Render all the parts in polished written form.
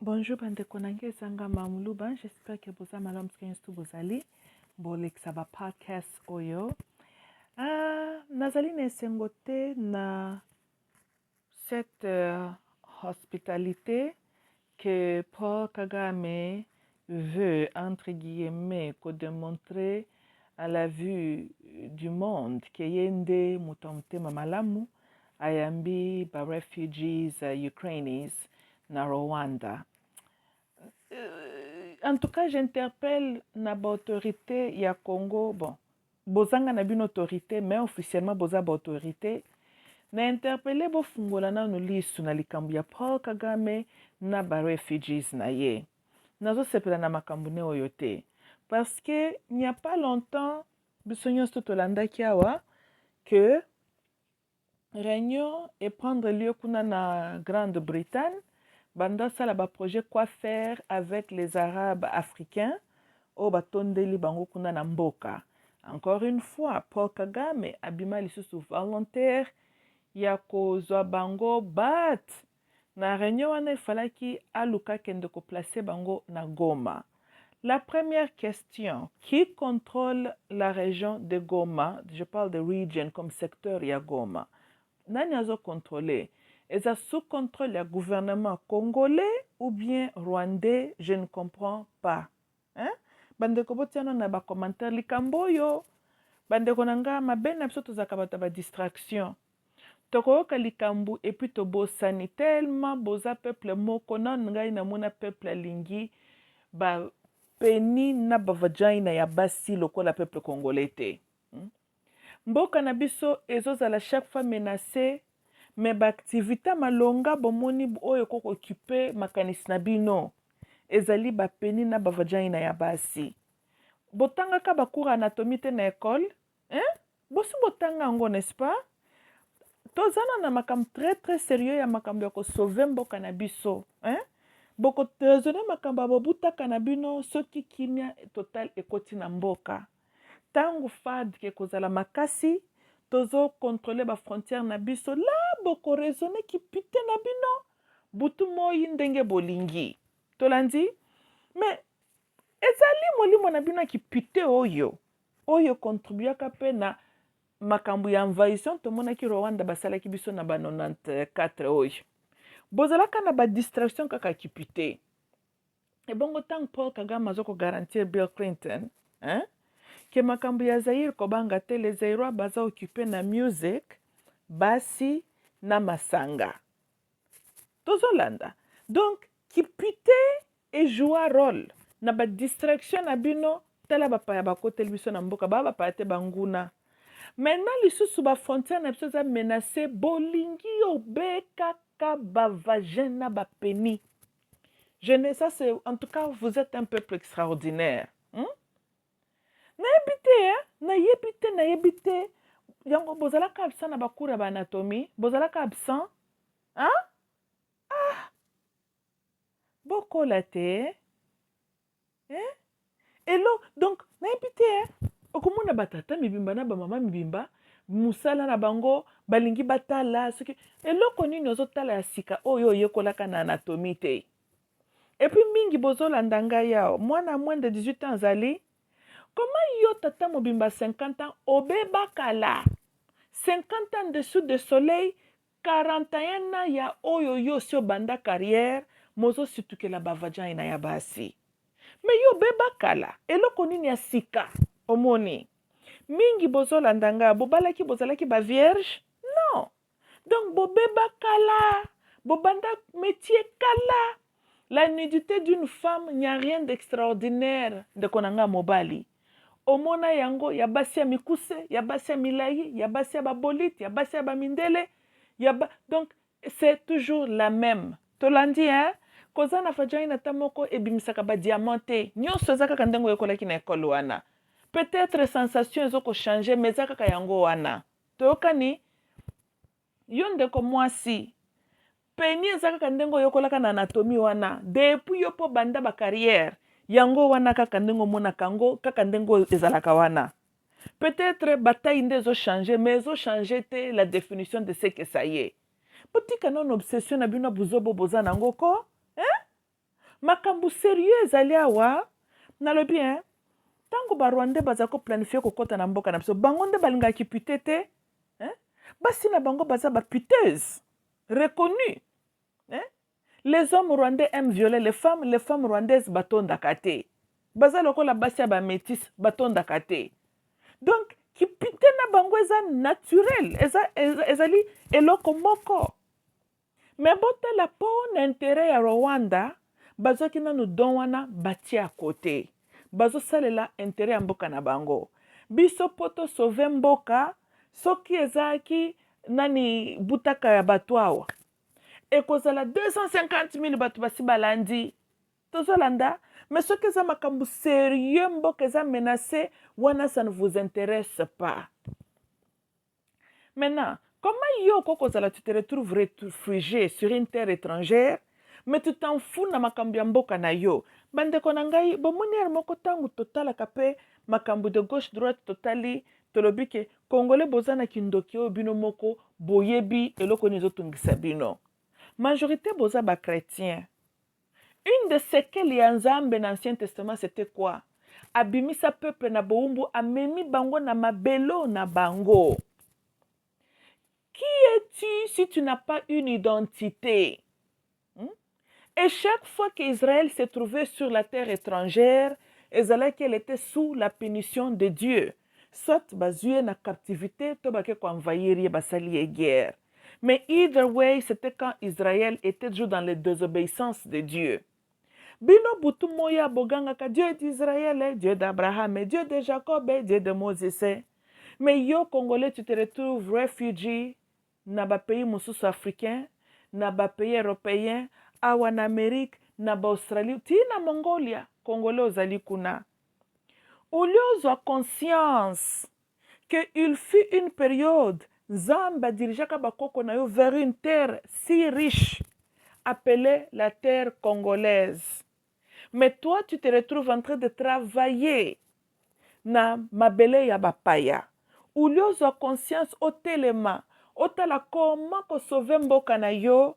Bonjour bandeko nange ezanga mamuluba, j'espère que boza malamu tu bozali bolekisa ba podcast oyo. Nazali na esengo te na cette hospitalité que Paul Kagame veut, entre guillemets, démontrer à la vue du monde que yende mutomtema malamu ayambi ba refugees Ukrainians na Rwanda. En tout cas, j'interpelle na ba autorité ya Congo. Bon, bozanga na bino autorité, mais officiellement boza ba autorité. Na interpellé bo fungola na no lisu na likambu ya Paul Kagame na ba refugees na ye. Nazo sepela na makambu ne oyo te. Parce que il n'y a pas longtemps, biso nyonso tolandaki awa que réunion et prendre lieu kuna na Grande-Bretagne. Banda sala ba projet quoi faire avec les Arabes africains au batondeli bango kuna na mboka. Encore une fois, Paul Kagame abima lisusu volontaire ya kozwa bango bat na réunion wana ifalaki aluka kende ko placer bango na Goma. La première question, qui contrôle la région de Goma? Je parle de region comme secteur ya Goma. Nani azo contrôler? Est-ce sous contrôle du gouvernement congolais ou bien rwandais? Je ne comprends pas. Hein? Bandeko botiano na ba commentaire likambo yo. Bandeko nanga mabena biso tozaka bata ba distraction. Tokoyoka likambu et puis tobosani tellement boza peuple moko na ngai na mona peuple alingi ba peni na ba vagina ya basi lokola peuple congolais te. Mboka na biso ezozala chaque fois menacé. Mais l'activité malonga bomoni oyo koko occupé makanisi na bino ezali bapeni na bavagina ya basi. Botanga ka bakura anatomie te na école, hein? Bosi botanga ngo, n'est-ce pas? Tozana na makambo très sérieux ya makambo ya ko sauver mboka na biso, hein? Boko tezone makambo ya bobutaka na bino soki kimia total ekoti na mboka. Tangu fad ke kozala makasi tozo contrôler ba frontière na biso la boko raisonner ki pite na bino butu moyi ndenge bolingi tolandi mais ezali molimo na bino ki pite oyo contribuaka pe na makambu ya envahissement tomona ki Rwanda basalaki biso na ba 94 oyo bozalaka na ba distraction kaka ki pite et bongo tant Paul Kagame azoko garantir Bill Clinton, hein? Que makambu ya Zaire kobanga te les Zairois baza occupé na music basi na masanga tozolanda donc kipite e joua rôle na ba distraction na bino tala bapaya bakoteli biso na mboka bapaya te banguna maintenant lisusu ba frontière na biso za menacé bolingi obekaka bavagin na bapeni je ne ça c'est en tout cas vous êtes un peuple extraordinaire. nayebi te yango bozalaka absent na bakura ba anatomie bozalaka absent hein? Bokola te hein? Elo donc nayebi te okomona batata mibimba na bamama mibimba musala na bango balingi batala soki eloko nini ozotala ya sika oyo oyekolaka na anatomie te et puis mingi bozolanda ngai yao mwana moins de 18 ans azali. Comment yo tata mobimba 50 ans obeba kala 50 ans dessous de soleil 41 ans ya oyo yo si obanda carrière mozo situkela bavagina ya basi mais yo obeba kala eloko nini ya sika omoni mingi bozolanda nga bozalaki ba vierge non donc bobeba kala bobanda métier kala la nudité d'une femme n'y a rien d'extraordinaire de konanga mobali omona yango ya basi ya mikuse ya basi ya milai ya basi ya babolite ya basi ya bamindele donc c'est toujours la même tolandi hein koza na vagina ta moko ebimisaka ba diamante nyonso eza kaka ndengo yekolaki na ekolo wana peut-être sensation ezoko changer mais eza kaka yango wana toyokani yo ndeko mwasi peni eza kaka ndengo yekolaka na anatomie wana depuis yo po banda ba carrière yango wana kaka ndengo monaka ngo kaka ndengo ezalaka wana peut-être bataille nde ezo changer mais ezo changer te la définition de ce que ça y est botika non obsession na bino buzobo boza nango ko hein? makambo sérieux ezali awa nalobi ntango barwandais baza koplanifie kokɔta na mboka na biso bango nde balingaki pute te basi na bango baza baputeuse reconnue. Les hommes rwandais aiment violer les femmes rwandaises batondaka te baza lokola basi ya bamétis batondaka te. Donc kipute na bango eza naturel ezali eloko moko. Mais botala po na intérêt ya Rwanda bazwaki nanu don wana batie à côté bazosalela intérêt ya mboka na bango. Biso po tosauve mboka soki ezalaki nani butaka ya bato awa ekozala 250,000 bato basi balandi tozolanda. Mais soki eza makambo sérieux mboka eza menacé wana ça ne vous intéresse pas. Maintenant, comment yo kokozala tu te retrouves réfugié sur une terre étrangère mais tu t'en fous na makambo ya mboka na yo. Bandeko na ngai bomoni moko tangu totalaka pe makambo de gauche droite totali tolobi ke congolais boza na kindoki oyo bino moko boyebi eloko nini ezotungisa bino. Majorité boza ba chrétien. Une de séquelles ya Nzambe na Ancien Testament c'était quoi? Abimisa peuple na boumbu amemi bango na mabelo na bango. Qui es-tu si tu n'as pas une identité? Et chaque fois qu'Israël s'est trouvé sur la terre étrangère, qu'elle était sous la punition de Dieu. Soit basée na captivité, to bake ko envahir basali et guerre. Mais either way, c'était quand Israël était toujours dans les désobéissances de Dieu. Bino butu moya boganga ka Dieu d'Israël, Dieu d'Abraham, Dieu de Jacob, Dieu de Moïse. Mais yo Congolais, tu te retrouves réfugié na ba pays mususu africain, na ba pays européen, awa na Amérique, na ba Australie, ti na Mongolia, Congolais ozali kuna. Au lieu de conscience qu'il fut une période, Nzamba dirigeaka bakoko na yo vers une terre si riche, appelée la terre congolaise. Mais toi, tu te retrouves en train de travailler na mabele ya bapaya. Au lieu de conscience au telema, otala comment ko sauver mboka na yo,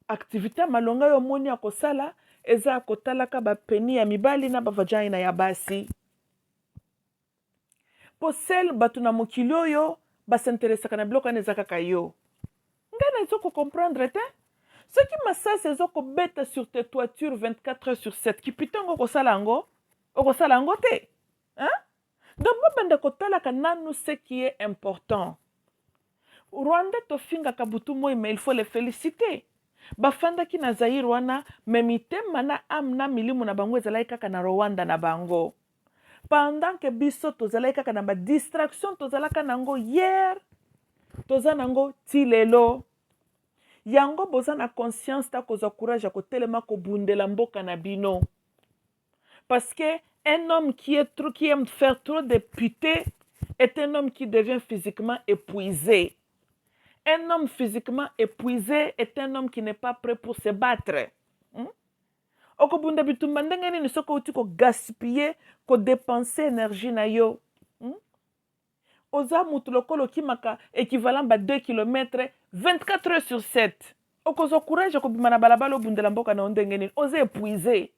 activité malonga yo moni ya kosala, eza kotalaka bapeni ya mibali na bavagina ya basi. Po sel batu na mokili oyo basinteresaka na biloko wana eza kaka yo. Nga na ezo ko comprendre te? Soki masasi ezo kobeta sur tes toitures 24 heures sur 7, kipita ngo kosala yango? Okosala yango te? Hein? Donc babanda kotalaka nanu ce qui est important. Rwanda tofingaka butu moi, mais il faut les féliciter. Bafandaki na Zaïre wana memitema na amna milimu na bango ezalaki kaka na Rwanda na bango. Pendant que biso tozalaki kaka na ba distraction tozalaka nango hier, toza nango ti lelo. Yango boza na conscience ta koza courage ya kotelema kobundela mboka na bino. Parce que un homme qui aime faire trop de pute est un homme qui devient physiquement épuisé. Un homme physiquement épuisé est un homme qui n'est pas prêt pour se battre. Okobunda bitumba ndenge nini soko uti ko gaspiller, ko dépenser énergie na yo. Oza mutu lokolo kimaka équivalent ba 2 km 24 heures sur 7. Okozo courage ko bimana balabala obundela mboka na ndenge nini. Oza épuisé.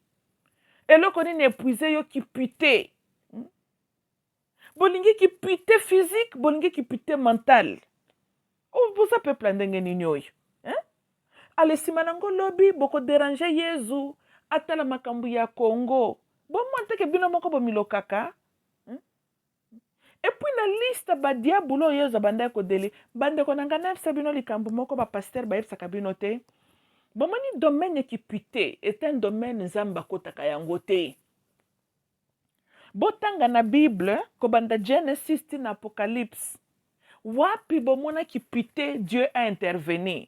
Eloko nini épuisé yo ki pute. Bolingi ki pute physique, bolingi ki pute mental. Boza peuple ndenge nini oyo. Ale simanango lobby boko déranger Yezu atala makambu ya Congo. Bon monteke bino moko bomilo kaka. Et puis na liste ba diabolo Yezu banda ko deli bande ko nanga na sabino likambu moko ba pasteur ba yebsa kabino te. Bon mani domaine qui pute est un domaine nzamba kotaka yango te. Botanga na Bible ko banda Genesis na Apocalypse. Wapi bomona ki pute Dieu a intervenu.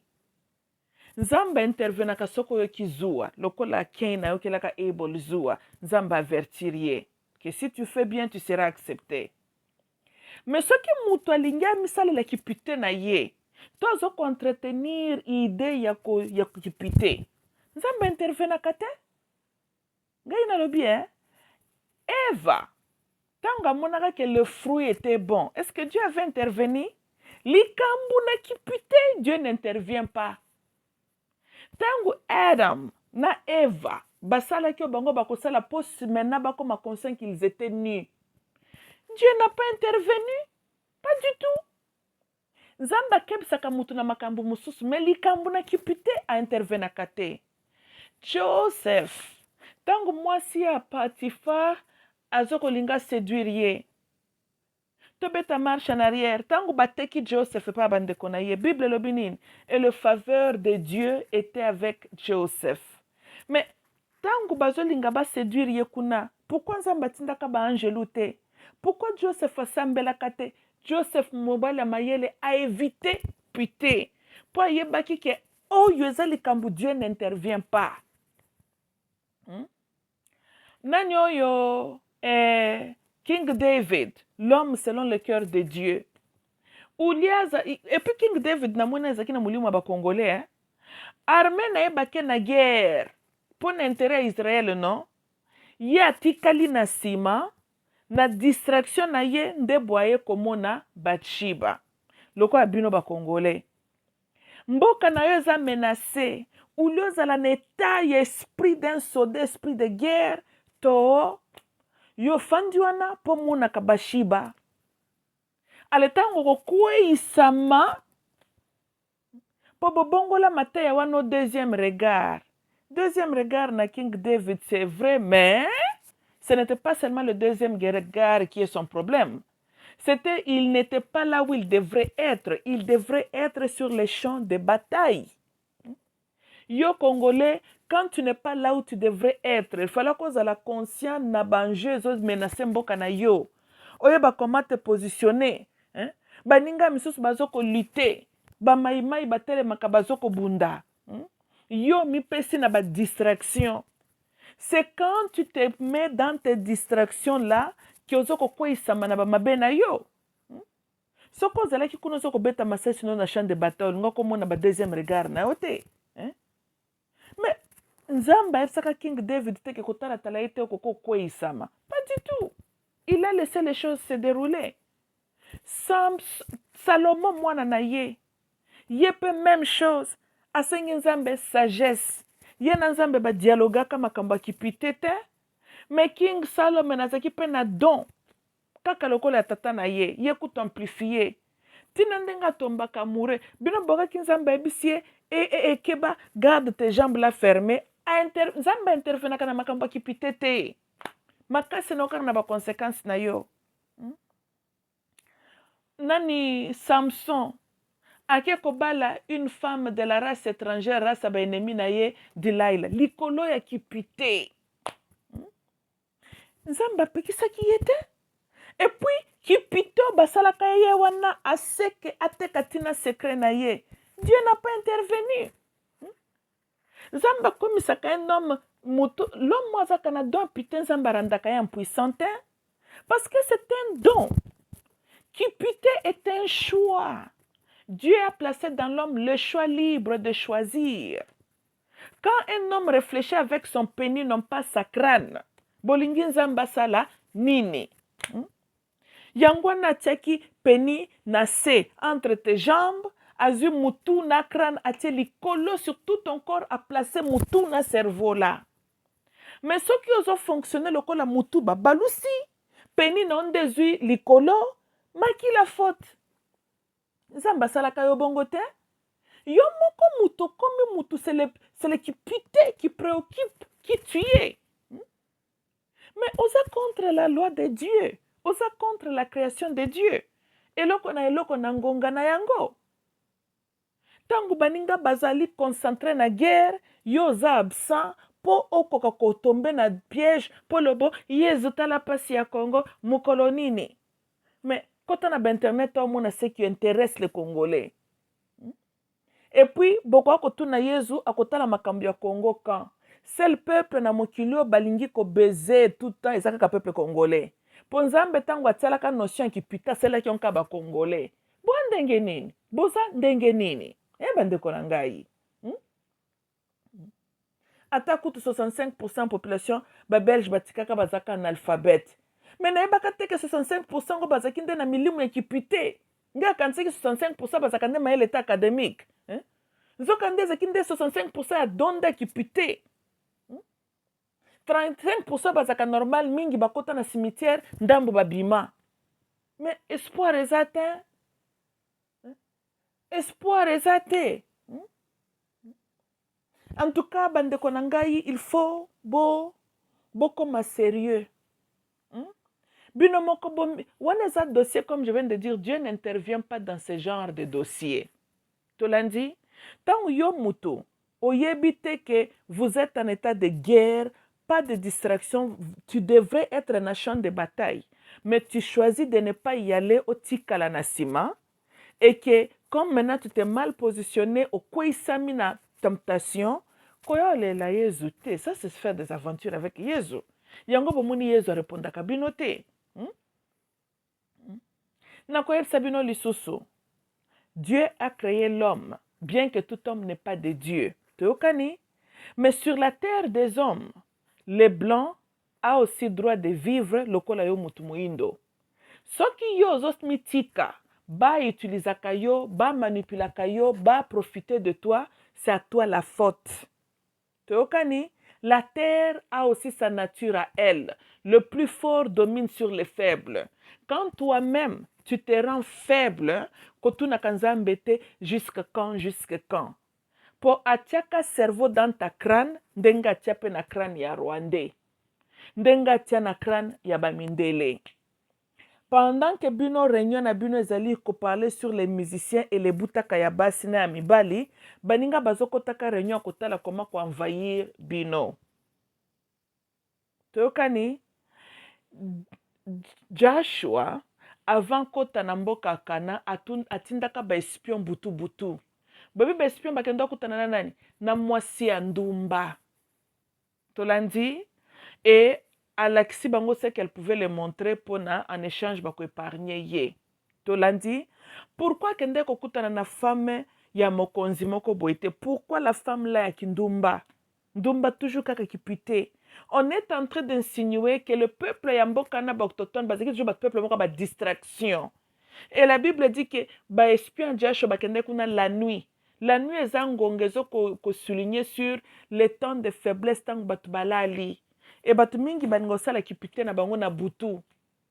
Nzamba intervena ka soko yo kizua, lokola kena yo kelaka able zua, nzamba avertirie, que si tu fais bien tu seras accepté. Mais ce qui mutu alinga misala la kipite na ye, tozo ko entretenir idée ya kipite. Nzamba intervena kate? Ngai na lobi Eva, tanga monaka que le fruit était bon. Est-ce que Dieu avait intervenu? Likambu na kipite, Dieu n'intervient pas. Tangu Adam na Eva basala ki bango bakosala poste maintenant bakoma conscient qu'ils étaient nus. Dieu n'a pas intervenu, pas du tout. Nzambe akebisaka mutu na makambo mususu me likambo na kipite aintervenaka te. Joseph tango mwasi ya Potifar azokolinga séduire ye tobeta marche en arrière tango bateki Joseph pa bandeko na ye Bible elobi nini et le faveur de Dieu était avec Joseph. Mais tango bazolinga baséduire ye kuna pourquoi nzambe atindaka baangelu te? Pourquoi Joseph asambelaka te? Joseph mobali ya mayele a évité pute po ayebaki ke oyo eza likambo Dieu n'intervient pas. Nani oyo King David, l'homme selon le cœur de Dieu. Uliaza, et puis King David na mwana ezaki na mulimo ba Congolais, armée na yebake na guerre pour l'intérêt Israël non. Ye atikali na sima na distraction na ye nde boye komona Bathsheba. Loko abino ba Congolais. Mboka na yo eza menacé. Ulioza la neta esprit d'un soldat, esprit de guerre to yo fandi wana po mona ka Bathsheba. Aletango kokweyisama po bobongola mateya wana deuxième regard. Deuxième regard na King David, c'est vrai, mais ce n'était pas seulement le deuxième regard qui est son problème. C'était, il n'était pas là où il devrait être. Il devrait être sur les champs de bataille. Yo Congolais, quand tu n'es pas là où tu devrais être, il fallait que tu la conscience na banjeux menacer mboka na yo. Oyeba comment te positionner. Baninga misusu bazoko lutter. Ba maimai batele makabazoko bunda. Yo mi pesi na ba distraction. C'est quand tu te mets dans tes distractions là que ozoko kweyisama na ba mabe na yo. Soko ozalaki kuna ozoko beta masasi no na champ de bataille ngoko mona ba deuxième regard na yo te. Mais Nzambe ayebisaka King David te ke kotala tala ye te okoko kweyisama. Pas du tout. Il a laissé les choses se dérouler. Salomon mwana na ye. Ye pe même chose. Asengi Nzambe sagesse. Ye na Nzambe ba dialogaka makambo kipite te. Mais King Solomon azaki pe na don. Kaka lokola ya tata na ye. Ye kutu amplifié. Tina ndenga tombaka mure. Bino boka ki Nzambe ebisi ye. Keba garde tes jambes là fermées. Nzambe intervenaka na makambo kipite te. Makasi na okana na ba conséquences na yo. Nani Samson ake kobala une femme de la race étrangère, race ba ennemi na ye Delilah. Likolo ya kipite. Nzamba pekisaki ye te. Et puis kipito basalaka ye wana aseke ateka tina secret na ye. Dieu n'a pas intervenu. Nzamba komisaka un homme muto l'homme mwazaka na don pite nzamba randaka ya impuissante parce que c'est un don. Kipite est un choix. Dieu a placé dans l'homme le choix libre de choisir. Quand un homme réfléchit avec son pénis, non pas sa crâne, bolingi nzamba sala nini. Yangwana tchaki pénis na se entre tes jambes, azu mutu na crâne atie likolo sur tout ton corps a placé mutu na cerveau là. Mais ceux qui ont fonctionné le la mutu ba balusi, pénis non désu likolo, maki la faute. Nzamba salaka yo bongo te. Yo moko mutu comme mutu, c'est le kipite qui préoccupe, qui tue. Mais osa contre la loi de Dieu, osa contre la création de Dieu. Eloko na ngonga na yango. Tangu baninga bazali concentré na guerre, yo za absent po okoka kotombe na piège po lobo yezuta la pasi ya Congo mukolo nini. Mais quand on a internet au monde ce qui intéresse les Congolais. Et puis beaucoup akotuna Yezu akotala makambo ya Congo quand seul peuple na mokilio balingi ko baiser tout temps ezaka peuple congolais. Po Nzambe tango atialaka notion ki puta sela ki onka ba Congolais. Bo ndenge nini? Boza ndenge nini? Bandeko na ngai. Ata kutu 65% population ba belge batikaka bazaka analphabète. Mais naebaka te que 65% ko bazaki nde na milimu ekipite. Nga kanseki 65% bazaka nde maele l'état académique. Zoka nde zaki nde 65% ya donda ekipite. 35% bazaka normal mingi bakota na cimetière ndambo babima. Mais espoir eza te. Espoir eza te. En tout cas, bandeko na ngai, il faut bokoma sérieux. Bino moko wana eza dossier, comme je viens de dire, Dieu n'intervient pas dans ce genre de dossier. Tolandi, tant yo muto, oyebite que vous êtes en état de guerre, pas de distraction, tu devrais être un champ de bataille. Mais tu choisis de ne pas y aller au tikala nasima, et que comme maintenant tu t'es mal positionné au kouisami na temptation, koyo lela Yesu te, ça c'est faire des aventures avec Yesu. Yango bomoni Yesu répondra kabino te. Na koyeb sabino lisusu. Dieu a créé l'homme, bien que tout homme n'est pas de Dieu. Teokani? Mais sur la terre des hommes, les blancs a aussi droit de vivre lokola yo mutu muindo. Soki yo zos mitika, ba utilisaka yo, ba manipulaka yo, ba profiter de toi, c'est à toi la faute. Teokani? La terre a aussi sa nature à elle. Le plus fort domine sur les faibles. Quand toi-même, tu te rends faible, kotuna kanzambete, jusqu'à quand, jusqu'à quand? Pour atiaka cerveau dans ta crâne, ndenga tiape na crâne ya Rwandais. Ndenga tia na crâne ya Bamindele. Pendant que bino réunion na bino ezali ko parler sur les musiciens et les butaka ya basi na ya mibali, baninga bazokotaka réunion kotala comment ko envahir bino. Teokani? Joshua, avant kota na mboka Kana, atindaka ba espion butu butu. Babi ba espion bakenda kutana na nani? Na mwasi ya ndumba. Tolandi? Et Alexis Bango sait qu'elle pouvait le montrer pour en échange bako épargner ye. Tolandi? Pourquoi kende kokutana na femme ya mokonzi moko boite? Pourquoi la femme là ya kindumba? Ndumba toujours kaka kipite. On est en train d'insinuer que le peuple yambokana autochtone basiki toujours peuple moko ba distraction. Et la Bible dit que ba espion Joshua bakende kuna la nuit. La nuit eza ngongezo ko souligner sur le temps de faiblesse tant batu balali. Et batu mingi baningo sala kipite na bango na butu.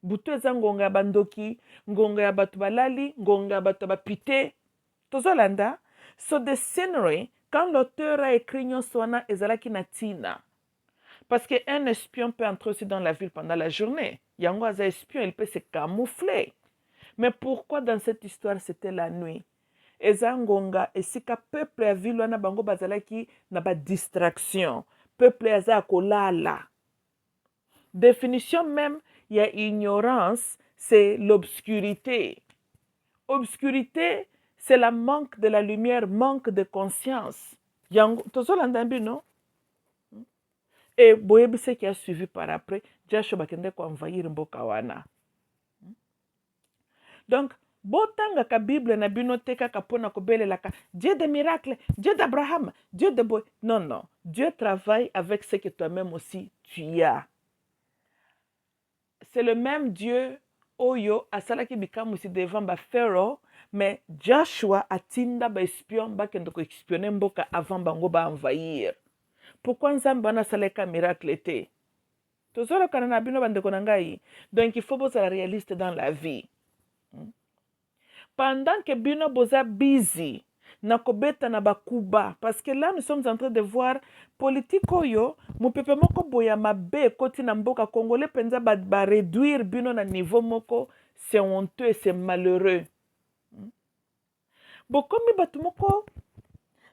Butu eza ngonga ya bandoki, ngonga ya batu balali, ngonga ya batu bapite. Tozolanda. So the scenery, quand l'auteur a écrit nyonswana ezalaki na tina. Parce qu'un espion peut entrer aussi dans la ville pendant la journée. Yango aza espion, il peut se camoufler. Mais pourquoi dans cette histoire c'était la nuit? Eza ngonga esika peuple ya ville wana bango bazalaki na ba distraction. Peuple aza kolala. Définition même, il y a ignorance, c'est l'obscurité. Obscurité, c'est la manque de la lumière, manque de conscience. Yango tozolanda non? Et boyebise qui a suivi par après, Joshua bakende ko envahir mboka wana. Donc, botanga ka Bible na bino te kaka pona ko belelaka Dieu de miracles, Dieu d'Abraham, Dieu de boy. Non, non. Dieu travaille avec ce que toi-même aussi tu as. C'est le même Dieu oyo asalaki bikamusi devant ba Pharaoh, mais Joshua atinda ba espion bakende ko espionner mboka avant bango ba envahir. Pourquoi nzambe wana asalaka miracle te? Tozolokana na bino bandeko na ngai. Donc il faut bozala réaliste dans la vie. Pendant que bino boza busy na kobeta na bakuba, parce que là nous sommes en train de voir politique oyo mopepe moko boya mabe koti na mboka congolais penza ba réduire bino na niveau moko, c'est honteux et c'est malheureux. Bokomi batu moko.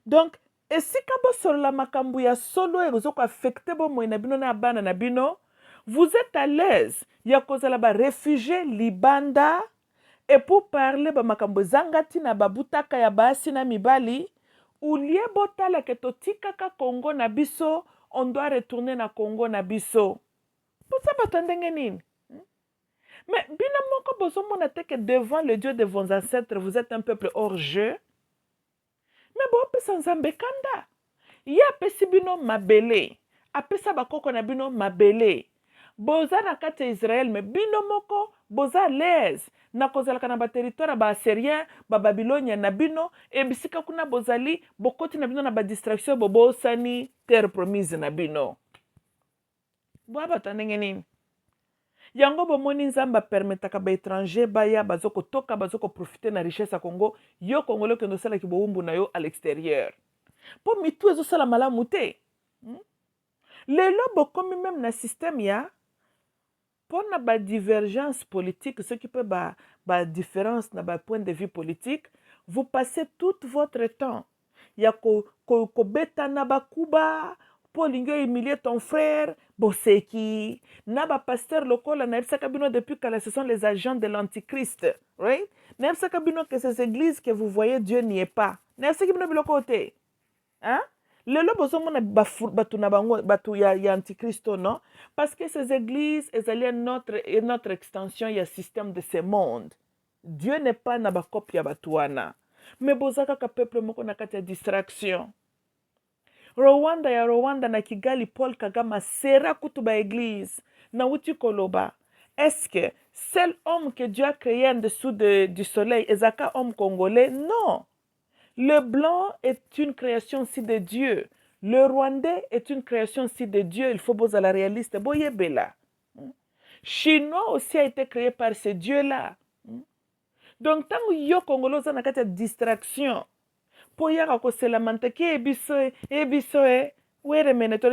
Donc esika bosolola makambo ya solo ezoko affecter bomoi na bino na bana na bino, vous êtes à l'aise ya kozala ba réfugié libanda. Et pour parler ba makambo zangati na babutaka ya basi na mibali, ulie botala ke totikaka Congo na biso, on doit retourner na Congo na biso. Pour ça batandenge nini? Mais bina moko bozomona te que devant le Dieu de vos ancêtres, vous êtes un peuple hors jeu. Mais bo pesa nzambe kanda. Ya pesi bino mabele. Apesa bakoko na bino mabele. Boza na kati ya Israël, mais bino moko boza l'aise. Na kozalaka na ba territoire ba Assyrien, ba Babylonia na bino, e bisika kuna bozali, bokoti na bino na ba distraction bobosani terre promise na bino. Bwa bato ndenge nini? Yango bomoni nzamba permetaka ba étranger baya bazoko toka bazoko profiter na richesse ya Congo, yo Congolais kendo sala ki boumbu na yo à l'extérieur. Po mitu ezo sala malamu te. Lelo bokomi même na système ya pona ba divergence politique, ce qui peut ba différence na ba point de vue politique, vous passez tout votre temps. Ya ko betana ba kuba, po lingo humilier ton frère, boseki. Na ba pasteur lokola na ebsaka bino depuis que ce sont les agents de l'antichrist, right? Na ebsaka bino que ces églises que vous voyez Dieu n'y est pas. Na ebsaka bino biloko te. Hein? Lelo bozomona batu na bango batu ya antichristo non parce que ces églises elles allaient notre extension ya système de ce monde. Dieu n'est pas na bakopia batuana mais bozaka ka peuple moko na kati ya distraction. Rwanda na Kigali Paul Kagame sera kutu ba église na uti koloba. Est-ce que seul homme que Dieu a créé en dessous du soleil ezaka homme congolais? Non. Le blanc est une création aussi de Dieu. Le rwandais est une création aussi de Dieu. Il faut poser la réaliste. Boyebela. Chinois aussi a été créé par ce Dieu-là. Donc, tant que yo Congolais ont une distraction, pour y avoir se lamenter qui est bisoé, wait a minute,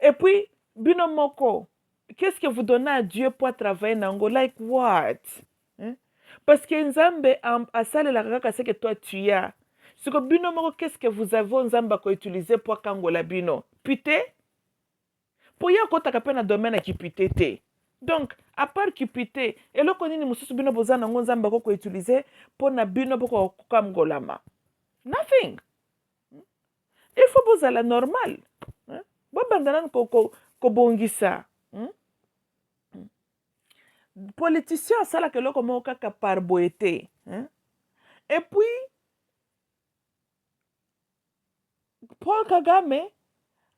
et puis, binomoko, qu'est-ce que vous donnez à Dieu pour travailler en Angola? Like what? Parce que Nzambe a salé la kaka ce que toi tu as. Ce que bino moko qu'est-ce que vous avez Nzamba ko utiliser pour kangola bino? Pité? Pour ya ko taka na domaine qui pité te. Donc, à part qui pité, et lo konini mususu bino bozana ngo Nzamba ko utiliser pour na bino boko kangolama. Nothing. Il faut bozala normal. Bo bandana ko bongisa. Politicien sala que loko mo kaka par boete. Et puis Paul Kagame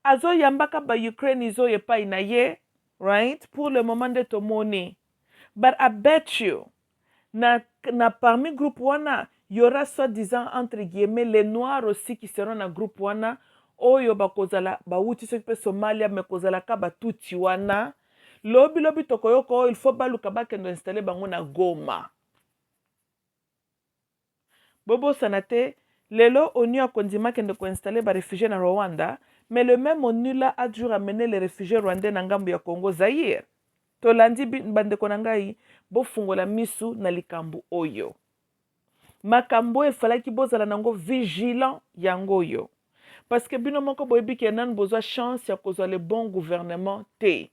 azo yambaka ba Ukraine izo ye pa inaye, right? Pour le moment de tomoni. But I bet you na parmi groupe wana il y aura soi-disant entre guillemets les noirs aussi qui seront dans groupe wana oyo bakozala ba uti so pe Somalia me kozala ka ba tuti wana. Lobi tokoyoko il faut baluka bakendo installer bango na Goma. Bobo sanate lelo ONU a kondima kendo ko installer ba réfugiés na Rwanda, mais le même ONU là a toujours amené les réfugiés rwandais na ngambo ya Congo Zaire. Tolandi bande konangai bo fungola misu na likambu oyo. Makambo e falaki bozala nango vigilant yango yo. Parce que bino moko boyebi ke nan bozwa chance ya kozwa le bon gouvernement te.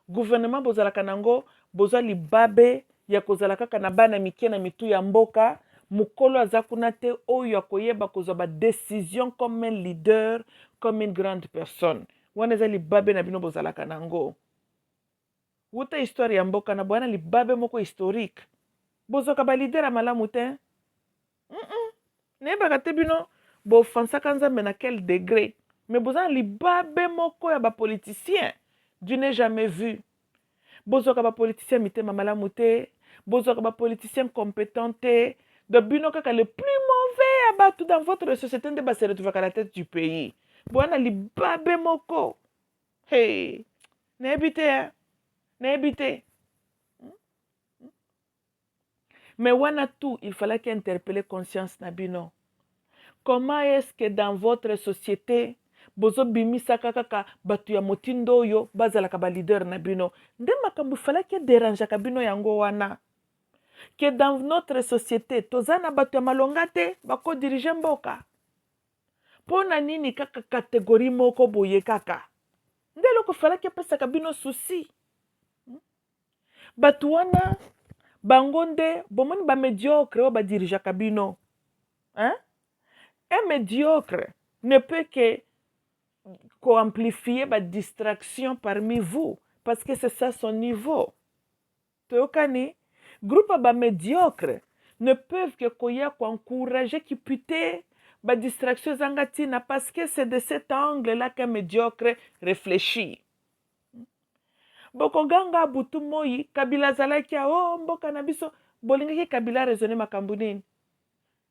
Gouvernement bozala kanango bozwa libabe ya kozala kaka na bana mike na mitu ya mboka mukolo azakuna te oyo akoyeba kozwa ba décision comme un leader, comme une grande personne. Wana za libabe na bino bozala kanango. Wuta histoire ya mboka na bwana libabe moko historique. Bozoka ba leader malamu te. Neba kate bino bo fansaka Nzambe na quel degré. Mais bozana libabe moko ya ba politicien. Du n'ai jamais vu. Bozoka ba politicien mitema malamu te. Bozoka ba politicien compétent te. De bino kaka le plus mauvais abattu dans votre société de ba se retrouver à la tête du pays. Bwana libabe moko. Hey. Nebite hein. Nebite. Mais wana tout, il fallait qu'interpeller conscience nabino. Comment est-ce que dans votre société, bozo bimisa kaka batu ya motindo yo bazala ka ba leader nabino. Nde makambu fallait que dérange kabino yango wana. Que dans notre société, tozana batu ya malongate bako diriger mboka. Pona nini kaka catégorie moko boye kaka. Nde loko fallait que pesa kabino souci. Batu wana bangonde bomoni ba médiocre ba dirija kabino. Hein? Un médiocre ne peut que amplifier la distraction parmi vous parce que c'est ça son niveau. Teokani, groupe ba médiocre ne peuvent que encourager qui putain la distraction zangatina parce que c'est de cet angle-là qu'un médiocre réfléchit. Boko ganga butu moyi kabila zalaki oh mboka na biso bolingaki kabila raisonner makambu nini.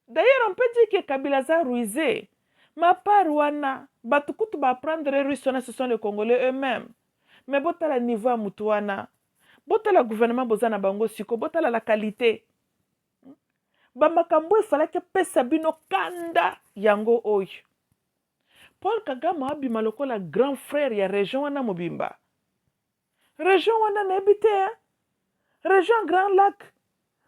D'ailleurs on peut dire que kabila za ruisé ma part wana bato kutu apprendre russe wana ce sont les Congolais eux-mêmes. Mais botala niveau ya mutu wana, botala gouvernement boza na bango siko, botala la qualité. Bamakambo efalaki pesa bino kanda yango oyo. Paul Kagame abima lokola grand frère ya région wana mobimba. Région wana na ebite, région Grand Lac.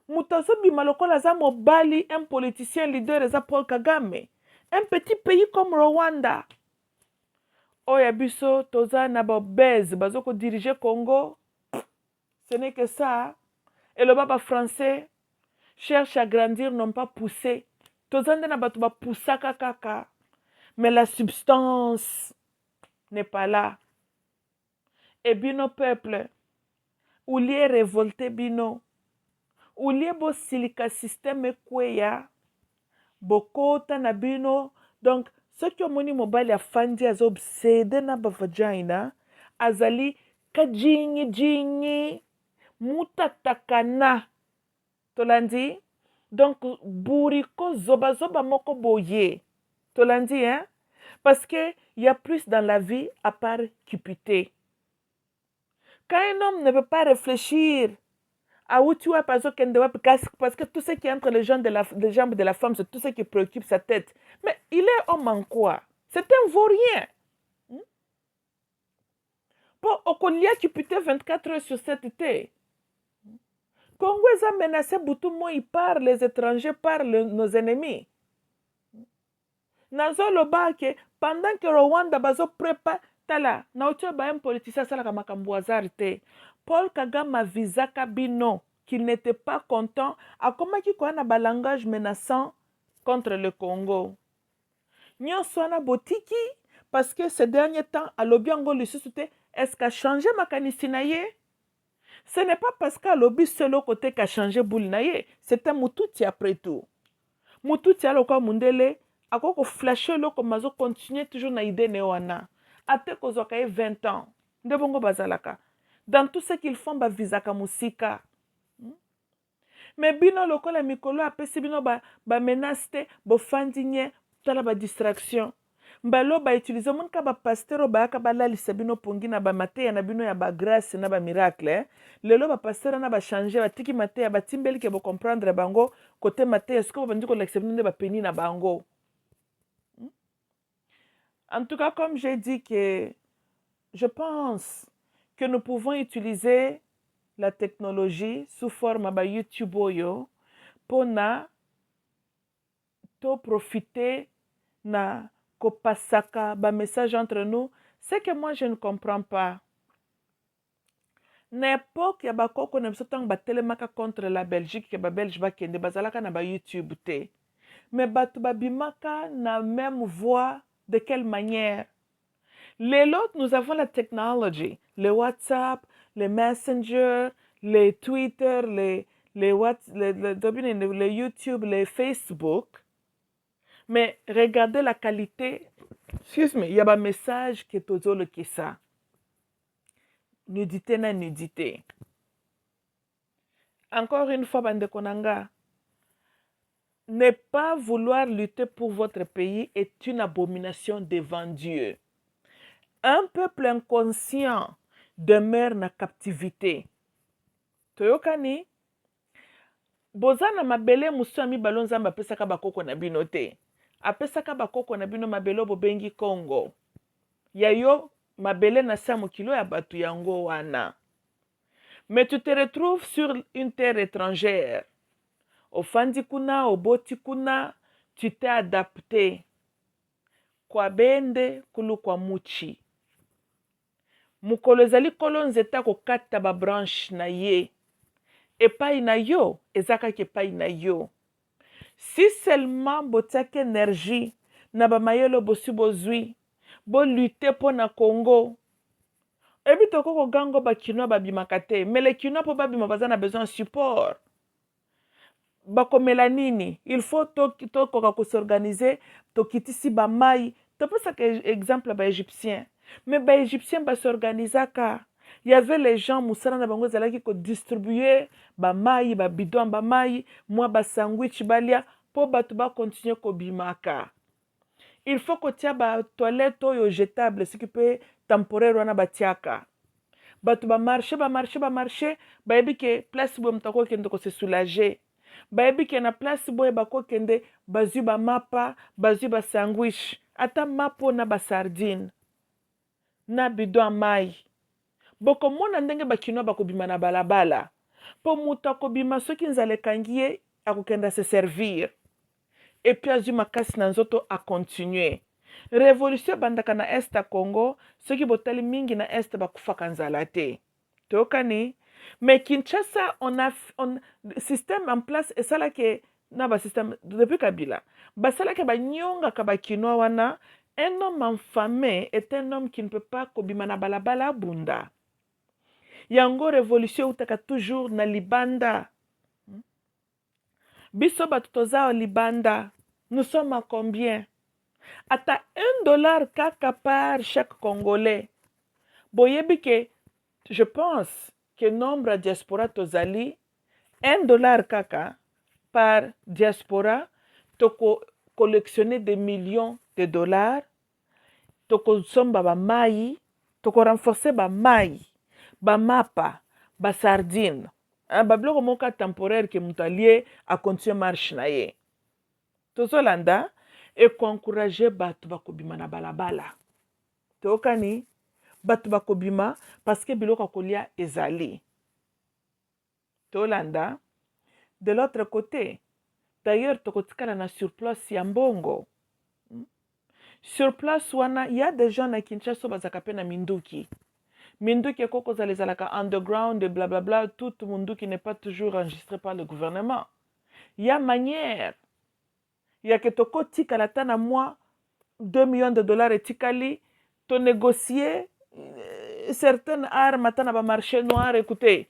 Mutazo bima lokola za mobali, un politicien leader eza Paul Kagame. Un petit pays comme Rwanda. Oya biso toza na bobèze bazoko diriger Congo. Ce n'est que ça. Et le papa français cherche à grandir, non pas pousser. Tozande na bato ba poussaka kaka. Mais la substance n'est pas là. Et bino peuple, ou lié révolté bino, ou lié bo silika système kweya, bokota na bino. Donc, ce qui omoni mobile ya fandi azo obsédé na ba vagina, azali kajingi jingi, mutatakana. Tolandi? Donc, buriko zoba zoba moko boye. Tolandi, hein? Parce qu'il y a plus dans la vie à part cupidité. Quand un homme ne peut pas réfléchir à où tu vas, parce que tout ce qui est entre les jambes de la femme, c'est tout ce qui préoccupe sa tête. Mais il est homme en quoi? C'est un vaurien. Pour Okolia cupidité 24 heures sur 7 été. Congo a menacé Boutou, il part, les étrangers parlent, nos ennemis. Nazo lobake pendant que Rwanda bazo prépare tala na ocho ba un politicien sala kama kamboazarte Paul Kagame avisaka bino qu'il n'était pas content à comment qui quoi na ba langage menaçant contre le Congo. Nyonso na botiki parce que ces derniers temps à lobiango lisusuté est-ce qu'a changé makanisi na ye? Ce n'est pas parce qu'à lobby seul côté qu'a changé boule na ye, c'est un mututi après tout. Mututi aloko mundele akoko flasher loko mazo continuer toujours na idée ne wana ate kozoka 20 ans nde bongo bazalaka dans tout ce qu'ils font ba visaka musika. Mais bino lokola mikolo apesi bino ba menace te bo fandinye tala ba distraction mbalo ba utiliser mon ka ba pasteur ba ka balalisa bino pongi na ba mateya na bino ya ba grâce na ba miracle lelo ba pasteur na ba changer ba tiki mateya ba timbeli ke bo comprendre bango côté mateya ce que ba ndiko l'accepter ba peni na bango. En tout cas, comme j'ai dit que je pense que nous pouvons utiliser la technologie sous forme de YouTube pour profiter na kopasaka ba message entre nous. C'est que moi je ne comprends pas. N'importe ya bakoko na biso tang batelemaka contre la Belgique ke ba Belge ba kende bazalaka na ba YouTube te. Mais batu babimaka na même voix. De quelle manière? Les autres, nous avons la technologie, le WhatsApp, les Messenger, les Twitter, les YouTube, les Facebook. Mais regardez la qualité. Excuse-moi, il y a un message qui est autour de ça. Nudité na nudité. Encore une fois, bande konanga. Ne pas vouloir lutter pour votre pays est une abomination devant Dieu. Un peuple inconscient demeure na captivité. Toyokani, bozana mabele musami balonzamba apesaka bakoko na bino te. Apesaka bakoko na bino mabelo bobengi Congo. Yayo mabele na sa mokilo ya batu yango wana. Mais tu te retrouves sur une terre étrangère. Ofandi kuna, oboti kuna, tu t'es adapté. Kwa bende, kulu kwa muchi. Mukolo ezali kolo nzeta kokata ba branche na ye. Epai na yo, ezaka ke epai na yo. Si seulement botiaki énergie, na ba mayelo bosu bozui, bo lutter po na Congo. Ebi toko kogango ba kino babimaka te, mais les kino po babima baza na besoin de support. Bakomela nini, il faut to s'organiser, to kitisi ba mai. Tu peux ça que exemple ba égyptien. Mais ba égyptien ba s'organiser ka. Il y avait les gens musala na bango zalaki ko distribuer ba mai, ba bidon ba mai, moi ba sandwich balia po batu ba continuer ko bimaka. il faut kotia ba toilette oyo jetable ce qui peut temporaire wana batiaka bato bamarche bayebi ke place boye moto akokende kose soulager bayebi ke na place boye bakokende bazwi bamapa bazwi basandwich ata mapo na basardine na bido ya mai bokomona ndenge bakinois bakobima na balabala mpo moto akobima soki nzala ekangi ye akokenda se servir epuis azwi makasi na nzoto akontinue révolution ebandaka na este ya congo soki botali mingi na este bakufaka nzala te toyokani mais kinshasa on système en place esalaki na basystème depuis kabila basalaki banyongaka bakinois wana un homme enfamé est un homme qui ne peut pas kobima na balabala abunda yango révolution eutaka toujours na libanda biso bato toza libanda nous sommes à combien ata $1 kaka par chaque congolais boyebi ke je pense que nombre ya diaspora tozali $1 kaka par diaspora toko collectionner des millions de dollars tokosomba bamai toko renforcer bamai bamapa basardine babiloko moko temporaire ke moto alie acontinue marche na ye tozolanda ekoencourage bato bakobima na balabala toyokani bato bakobima parce que biloko akolia ezali tolanda de l'autre côté d'ailleurs tokotikala na surplace ya mbongo surplace wana ya des gens na Kinshasa bazaka pe na minduki ekoko ezalaka underground et blablabla tout munduki n'est pas toujours enregistré par le gouvernement ya manière ya ke tokotikala ta na moi $2 millions etikali to négocier certaines armes ata na bamarché noir écoutez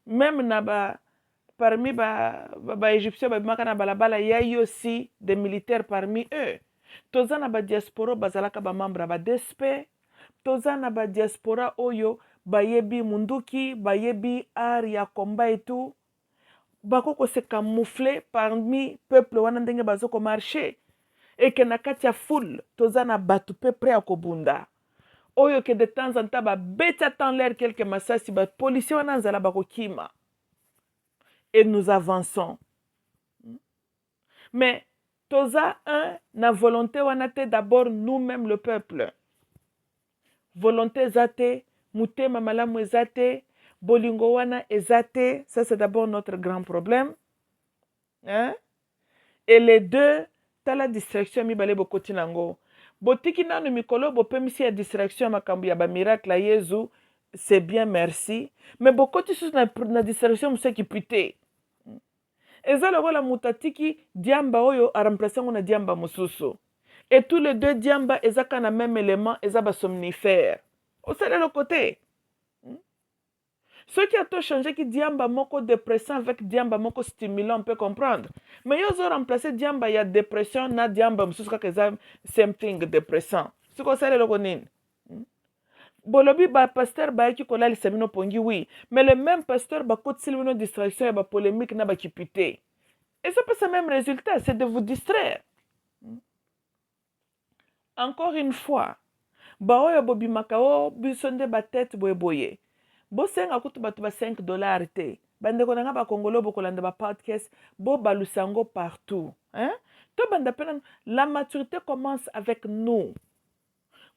même na parmi baégyptien babimaka na balabala ya yo aussi des militaires parmi eux toza na badiaspora bazalaka bamembre ya badespe toza na badiaspora oyo bayebi munduki bayebi art ya komba etu bakoko se camoufler parmi peuple wana ndenge bazokomarche eke na kati ya foule toza na bato pe prêt ya kobunda oyo ke de temps en temps babeti ata l'air quelque masasi bapolisier wana nzala bakokima et nous avançons mais toza na volonté wana te d'abord nous-mêmes le peuple volonté eza te mutema malamu eza te bolingo wana eza te ça c'est d'abord notre grand problème et les deux tala distraction mibale bokoti nango botiki nanu mikolo bopemisi ya distraction ya makambo ya bamiracle ya yezu c'est bien merci mais bokoti susu na distraction mosu ekipi te eza lokola moto atiki diamba oyo aremplace yango na diamba mosusu et tous les deux diamba eza ka na même élément eza basomnifère osala eloko te soki atochange diamba moko dépression avec diamba moko stimulant on peut comprendre mais yo ozo remplacer diamba ya dépression na diamba mosusu kaka eza same thing dépression soki osala eloko nini bolobi bapasteur bayaki kolalisa bino pongi oui mais le même pasteur bakotiseli bino distraction ya bapolémique na bakipi te ezopesa même résultat c'est de vous distraire encore une fois baoyo bobimaka o biso nde batete boyeboye bosenga kutu bato ba $5 te bandeko na nga bakongolo bokolanda bapodcast bobalusa yango partout to banda pena la maturité commence avec nous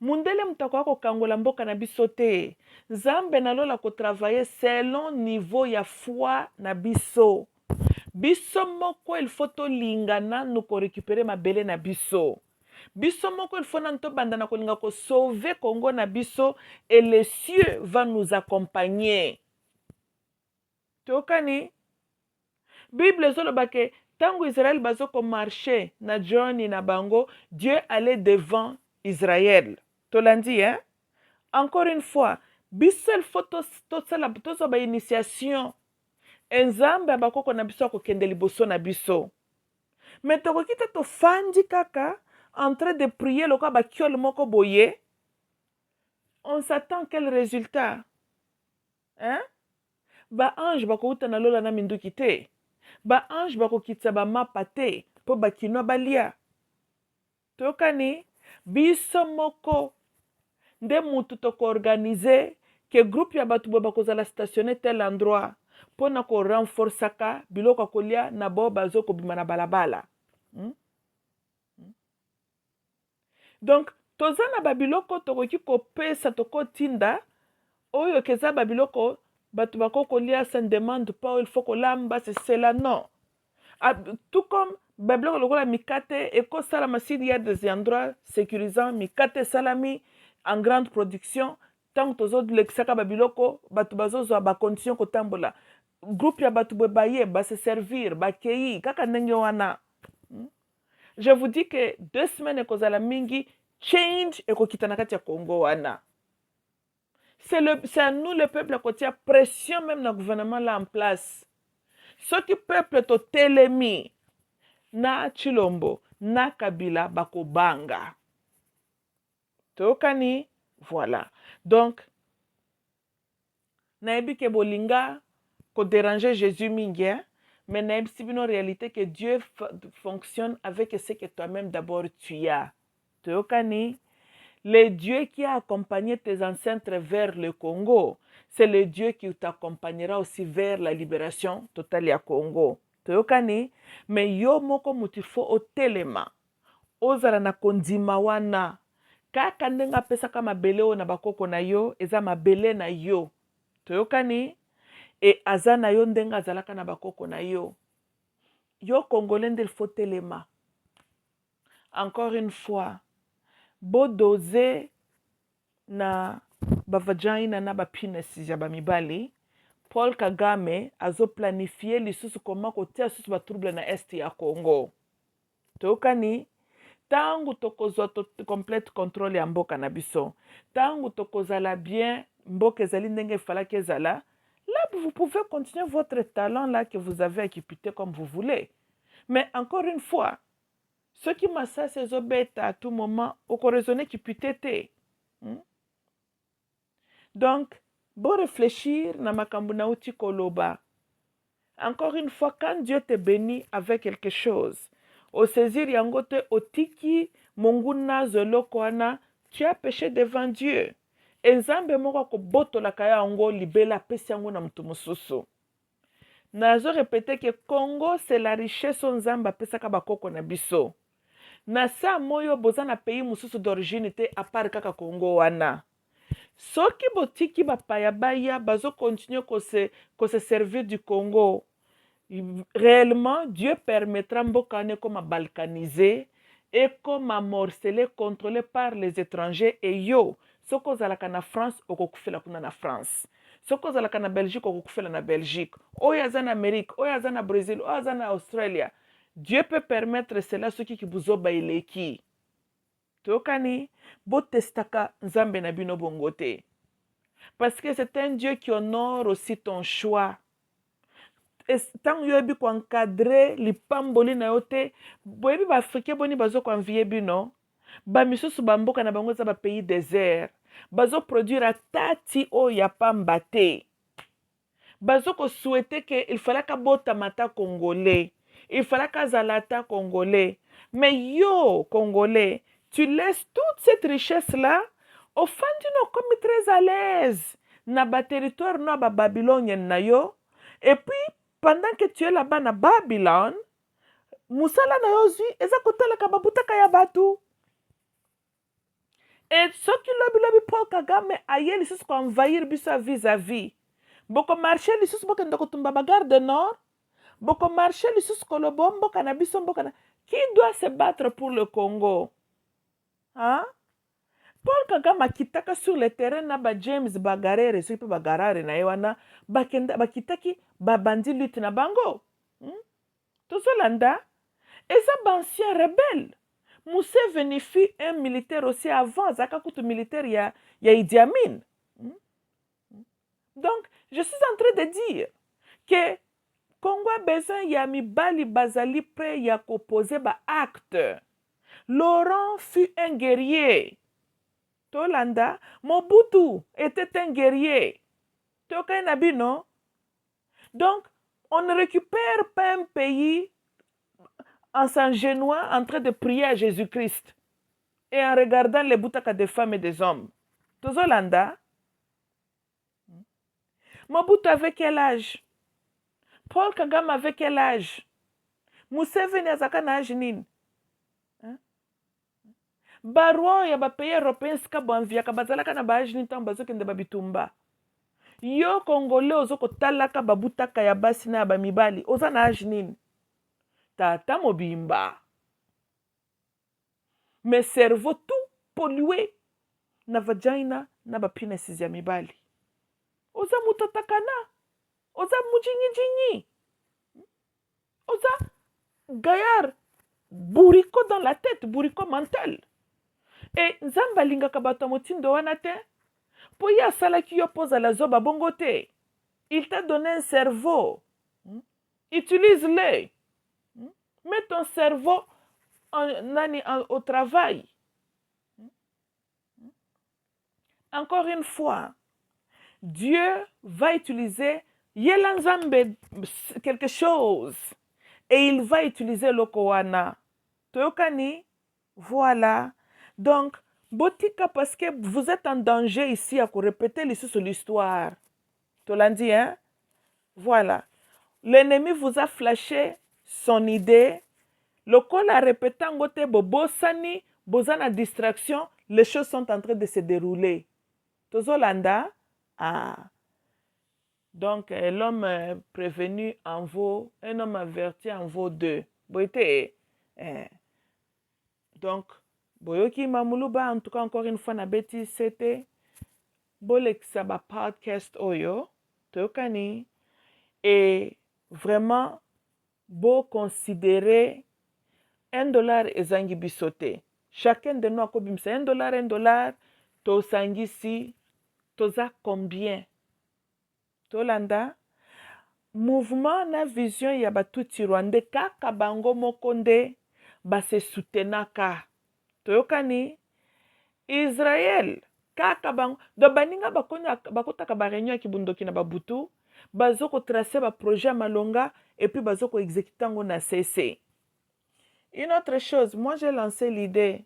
mundele mutako akokangola mboka na biso te nzambe nalola kotravaille selon niveau ya foi na biso biso moko il faut tolingana nu korécupere mabele na biso biso moko il faut nanu tobanda na kolinga kosauve Congo na biso et les cieux va nous accompagner tokani bible ezoloba ke ntango Israël bazokomarche na journey na bango Dieu allait devant Israël tolandi encore une fois biso il faut tozwa bainitiation enzambe ya bakoko na biso akokende liboso na biso mais tokoki te tofandi kaka en train de prier lokola bakiole moko boye on s'attend quel résultat baange bakouta na lola na minduki te baange bakokitisa bamapa te mpo bakinois balia tokani biso moko nde mutu tokoorganize ke groupe ya bato boye bakozala stationne tel endroit mpona korenforcaka biloko ya kolia na bao bazokobima na balabala. Donc toza na babiloko tokoki kopesa tokotinda oyo keza babiloko bato bakokolia ça ne demande pas il faut kolamba c'est cela non. Tout comme babiloko lokola mikate ekosalama s'il y a des endroits sécurisants mikate salami en grande production tant tozolekisaka babiloko bato bazozwa bacondition kotambola groupe ya bato boye baye base servir bakei kaka ndenge wana. Je vous dis que 2 semaines ekozala mingi change ekokita na kati ya Congo wana. C'est à nous le peuple kotia pression même na gouvernement là en place. Soki peuple totelemi na Chilombo na Kabila bakobanga. Tokani voilà. Donc nayebi ke bolinga ko déranger Jésus mingi, mais nayebi si bino réalité que Dieu fonctionne avec ce que toi-même d'abord tu as. Tokani le Dieu qui a accompagné tes ancêtres vers le Congo, c'est le Dieu qui t'accompagnera aussi vers la libération totale ya Congo. Toyokani, mais yo moko mutifo otelema. Ozala na kondima wana. Kaka ndenga pesa kama beleo na bakoko na yo, eza mabele na yo. Toyokani, et aza na yo ndenga zalaka na bakoko na yo. Yo Congolais ndel faut telema. Encore une fois, bodoze na bavajaina na bapinesi ya bamibali Paul Kagame azo planifier lisusu koma kotia susu batrouble na este ya Congo. Tokani tangu tokozwa complete contrôle ya mboka na biso. Tangu tokozala bien mboka ezali ndenge falaki ezala. Là vous pouvez continuer votre talent là que vous avez équipé comme vous voulez. Mais encore une fois, ce qui m'a ça, c'est à tout moment, au raisonner qui peut être. Donc, bon réfléchir, na makambu na uti koloba. Encore une fois, quand Dieu te bénit avec quelque chose, au saisir yangote otiki monguna zolokwana, tu as péché devant Dieu. Enzambe moko ko boto la kaya ango libela pesi yango na mtu mususu. Nazo répéter que Congo c'est la richesse nzamba pesa ka bakoko na biso. Na sa moyo boza na pays mususu d'origine te à part kaka Congo wana. Soki botiki bapaya baya bazo continuer ko se servir du Congo. Réellement, Dieu permettra mbokane comme balkanisé et comme morcelé, contrôlé par les étrangers et yo. Soko zalaka na France, okokufela kuna na France. Soko zalaka na Belgique, okokufela na Belgique. Oyaza na Amérique, oyaza na Brésil, oyaza na Australia. Dieu peut permettre cela ceux qui buzoba ileki. Tokani, bo testaka nzambe na bino bongote. Parce que c'est un Dieu qui honore aussi ton choix. Tant yo ebi ko encadrer lipamboli na yote, boyebi ba africain boni bazo ko envier bino. Ba misusu bamboka na bango za ba pays désert. Bazo produire tati o ya pamba te. Bazo ko souhaiter que il fallait ka bota mata congolais. Il fallait ka zalata congolais. Mais yo, Congolais, tu laisses toute cette richesse-là au fond d'une comme très à l'aise. Na ba territoire no ba Babylone na yo. Et puis, pendant que tu es là-bas na Babylone, musala na yo zui, eza kotala ka babutaka ya batu. Et ce qui lobi Paul Kagame aye lisusu ko envahir biso vis-à-vis. Boko marché lisusu boke ndoko tumba bagarre de nord. Boko marché lisusu ko lobombo kana biso mboka na. Qui doit se battre pour le Congo? Hein? Paul Kagame kitaka sur le terrain na ba James Bagarere, so pe bagarare na yewana, bakitaki babandi lutte na bango. Tozolanda, eza bancien rebelle. Museveni fut un militaire aussi avant, zaka kutu militaire ya Idi Amin. Donc, je suis en train de dire que Congo a besoin ya mibali bazali prêt ya koposer ba acte. Laurent fut un guerrier. Tolanda, Mobutu était un guerrier. Toka nabino. Donc, on ne récupère pas un pays en s'engenouant en train de prier à Jésus-Christ. et en regardant les boutaka des femmes et des hommes. Tozolanda. Mobutu avait quel âge? Paul Kagame avait quel âge? Museveni azaka na âge nini? Barua ya bapays européens sika bwanviaka bazalaka na baage nini ntango bazokende babitumba. Yo congolais ozokotalaka babutaka ya basi na ya bamibali oza na âge nini? Tata mobimba. Mes cerveau tout pollué na vagina na bapenises ya mibali. Oza mutatakana. Oza mujingi-jingi. Oza gaillard. Bourricot dans la tête, bourricot mental. Et nzamba lingaka bato motindo wana te. Po ya salaki yo poza la zoba bongo te. Il t'a donné un cerveau. Utilise-le. Mets ton cerveau au travail. Encore une fois, Dieu va utiliser Yelanzambe quelque chose et il va utiliser l'okowana. Toyokani, voilà. Donc, botika parce que vous êtes en danger ici à répéter l'histoire. Tolandi, hein? Voilà. L'ennemi vous a flashé son idée. Le col a répété en côté bobosani, bozana distraction, les choses sont en train de se dérouler. Tozolanda, ah. Donc, l'homme prévenu en vaut, un homme averti en vaut deux. Boité, donc, boyoki mamuluba, en tout cas, encore une fois, na beti, c'était Bolexaba podcast oyo, toyokani, et vraiment, beau considérer $1 ezangi bisote. Chacun de nous a kobimsa $1, to sangisi, toza combien? Tolanda, mouvement na vision ya batuti rwande kaka bango mokonde base soutenaka. Toyokani, Israël, kaka bango, do baninga bakotaka ba réunion ki bundoki na babutu, bazoko tracer ba projet malonga et puis bazoko exécuter ngo na CC. Une autre chose, moi j'ai lancé l'idée,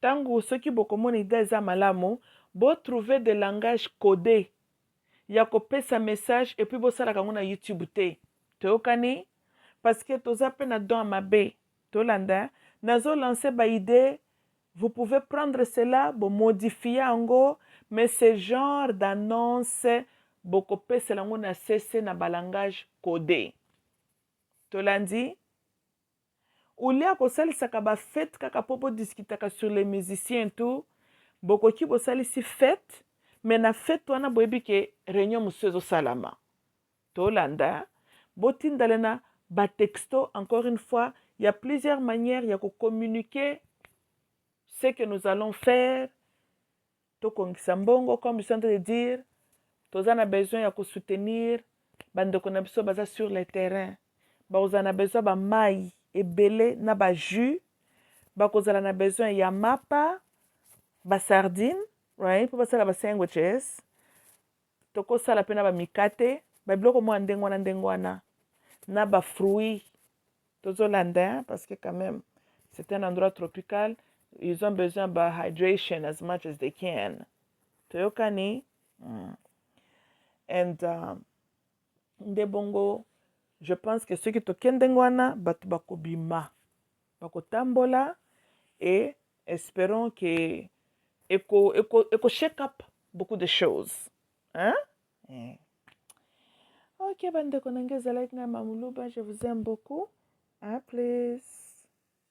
tango ceux qui bokomona idée za malamu, bo trouver des langages codés. Ya kopesa message et puis bosalaka ngo na YouTube te. Toyokani, parce que toza pe na don mabe. Tolanda, nazo lancer ba idée, vous pouvez prendre cela, bo modifier ango, mais ce genre d'annonce bokopesa lango na CC na balangage codé. Tolandi, ulia kosalisaka ba fête kaka popo discutaka sur les musiciens tout, bokoki bosalisi fête, mais na fête wana boyebi ke réunion musezo salama. Tolanda, botindalena ba texto, encore une fois, il y a plusieurs manières ya ko communiquer ce que nous allons faire. Tokongisa mbongo, comme je suis en train de dire, tozana besoin ya ko soutenir bandeko na biso baza sur le terrain. Bazana besoin ba mai ebele na ba jus, bakozala na besoin ya mapa, ba sardine, right? Pour basala ba sandwiches. Tokosala pe na ba mikate, ba biloko mwa ndengwana na ba fruits. Tozolanda, parce que quand même, c'est un endroit tropical, ils ont besoin de hydration as much as they can. Toyokani. And nde bongo, je pense que ceux qui tokendengwana, batu bakobima, bakotambola, et espérons que éco shake up beaucoup de choses. Hein? Ok, bande konengeza like na mamuluba, je vous aime beaucoup. À plus.